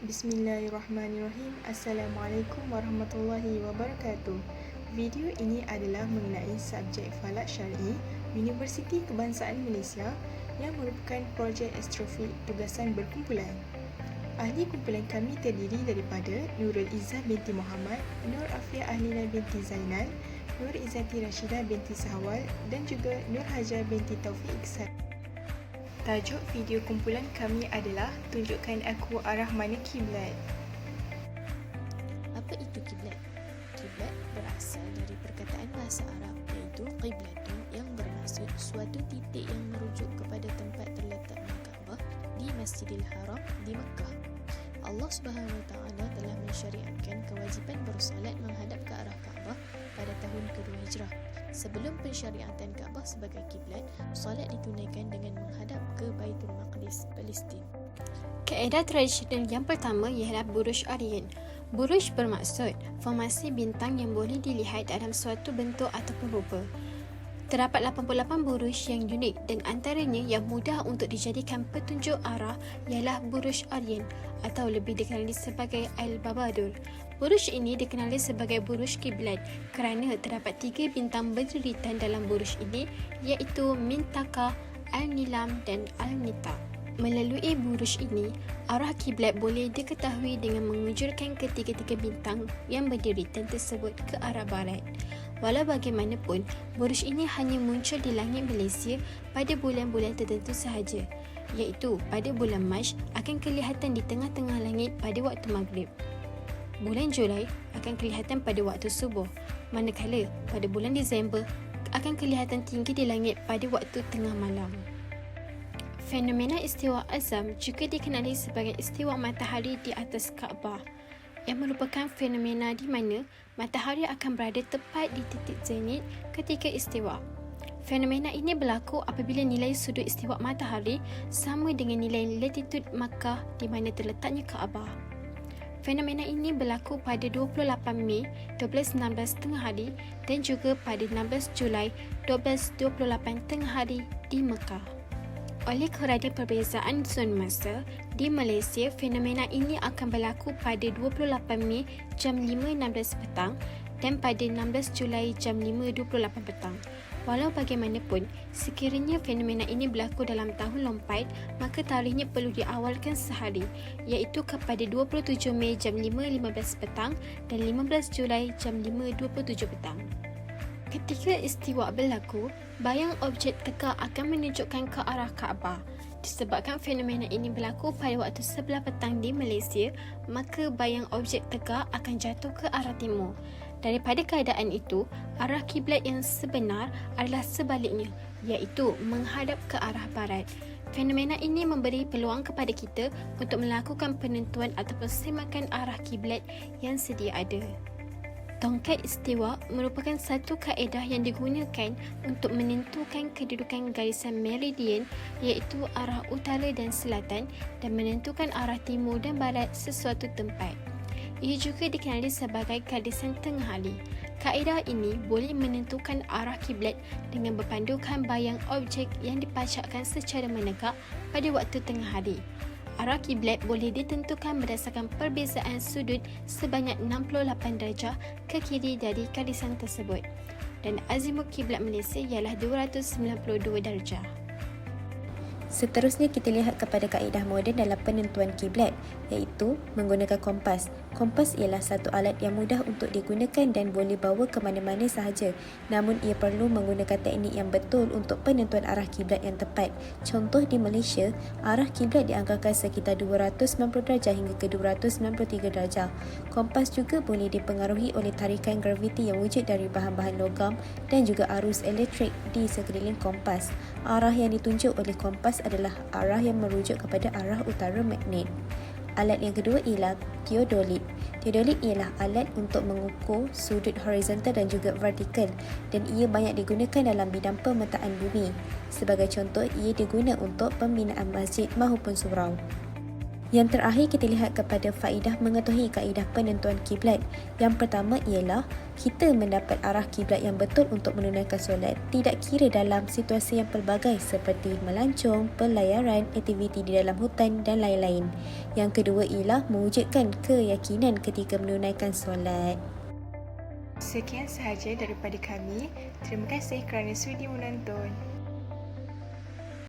Bismillahirrahmanirrahim. Assalamualaikum warahmatullahi wabarakatuh. Video ini adalah mengenai subjek Falak Syar'i Universiti Kebangsaan Malaysia yang merupakan projek astrofik tugasan berkumpulan. Ahli kumpulan kami terdiri daripada Nurul Izzah binti Muhammad, Nur Afiah Ahlina binti Zainal, Nur Izzati Rashidah binti Sahwal dan juga Nur Hajar binti Taufiq Iksan. Tajuk video kumpulan kami adalah Tunjukkan Aku Arah Mana Kiblat. Apa itu kiblat? Kiblat berasal dari perkataan bahasa Arab iaitu qiblatun yang bermaksud suatu titik yang merujuk kepada tempat terletaknya Kaabah di Masjidil Haram di Mekah. Allah Subhanahu Wa Taala telah mensyariatkan kewajipan bersolat menghadap ke arah Kaabah pada tahun kedua Hijrah. Sebelum pensyariatan Kaabah sebagai kiblat, solat ditunaikan dengan menghadap ke Baitul Maqdis, Palestin. Kaedah tradisional yang pertama ialah buruj Aryan. Buruj bermaksud formasi bintang yang boleh dilihat dalam suatu bentuk ataupun rupa. Terdapat 88 buruj yang unik dan antaranya yang mudah untuk dijadikan petunjuk arah ialah buruj Aryan atau lebih dikenali sebagai Al-Babadur. Buruj ini dikenali sebagai buruj kiblat kerana terdapat 3 bintang berderitan dalam buruj ini iaitu Mintaka, Al-Nilam dan Al-Nita. Melalui buruj ini, arah kiblat boleh diketahui dengan mengujurkan ketiga-tiga bintang yang berderitan tersebut ke arah barat. Walau bagaimanapun, buruj ini hanya muncul di langit Malaysia pada bulan-bulan tertentu sahaja, iaitu pada bulan Mac akan kelihatan di tengah-tengah langit pada waktu maghrib. Bulan Julai akan kelihatan pada waktu subuh, manakala pada bulan Disember akan kelihatan tinggi di langit pada waktu tengah malam. Fenomena istiwa azam juga dikenali sebagai istiwa matahari di atas Kaabah, yang merupakan fenomena di mana matahari akan berada tepat di titik zenit ketika istiwa. Fenomena ini berlaku apabila nilai sudut istiwa matahari sama dengan nilai latitude Makkah di mana terletaknya Kaabah. Fenomena ini berlaku pada 28 Mei 12.16 tengah hari dan juga pada 16 Julai 12.28 tengah hari di Mekah. Oleh kerana perbezaan zon masa, di Malaysia fenomena ini akan berlaku pada 28 Mei jam 5.16 petang dan pada 16 Julai jam 5.28 petang. Walau bagaimanapun, sekiranya fenomena ini berlaku dalam tahun lompat, maka tarikhnya perlu diawalkan sehari, iaitu kepada 27 Mei jam 5.15 petang dan 15 Julai jam 5.27 petang. Ketika istiwa berlaku, bayang objek teka akan menunjukkan ke arah Kaabah. Disebabkan fenomena ini berlaku pada waktu sebelah petang di Malaysia, maka bayang objek teka akan jatuh ke arah timur. Daripada keadaan itu, arah kiblat yang sebenar adalah sebaliknya, iaitu menghadap ke arah barat. Fenomena ini memberi peluang kepada kita untuk melakukan penentuan ataupun semakan arah kiblat yang sedia ada. Tongkat istiwa merupakan satu kaedah yang digunakan untuk menentukan kedudukan garisan meridian iaitu arah utara dan selatan dan menentukan arah timur dan barat sesuatu tempat. Ia juga dikenali sebagai garisan tengah hari. Kaedah ini boleh menentukan arah kiblat dengan berpandukan bayang objek yang dipacakkan secara menegak pada waktu tengah hari. Arah kiblat boleh ditentukan berdasarkan perbezaan sudut sebanyak 68 darjah ke kiri dari garisan tersebut. Dan azimut kiblat Malaysia ialah 292 darjah. Seterusnya kita lihat kepada kaedah moden dalam penentuan kiblat iaitu menggunakan kompas. Kompas ialah satu alat yang mudah untuk digunakan dan boleh bawa ke mana-mana sahaja. Namun ia perlu menggunakan teknik yang betul untuk penentuan arah kiblat yang tepat. Contoh di Malaysia, arah kiblat dianggarkan sekitar 290 darjah hingga ke 293 darjah. Kompas juga boleh dipengaruhi oleh tarikan graviti yang wujud dari bahan-bahan logam dan juga arus elektrik di sekeliling kompas. Arah yang ditunjuk oleh kompas adalah arah yang merujuk kepada arah utara magnet. Alat yang kedua ialah teodolit. Teodolit ialah alat untuk mengukur sudut horizontal dan juga vertikal dan ia banyak digunakan dalam bidang pemetaan bumi. Sebagai contoh, ia digunakan untuk pembinaan masjid maupun surau. Yang terakhir, kita lihat kepada faedah mengetahui kaedah penentuan kiblat. Yang pertama ialah kita mendapat arah kiblat yang betul untuk menunaikan solat, tidak kira dalam situasi yang pelbagai seperti melancong, pelayaran, aktiviti di dalam hutan dan lain-lain. Yang kedua ialah mewujudkan keyakinan ketika menunaikan solat. Sekian sahaja daripada kami. Terima kasih kerana sudi menonton.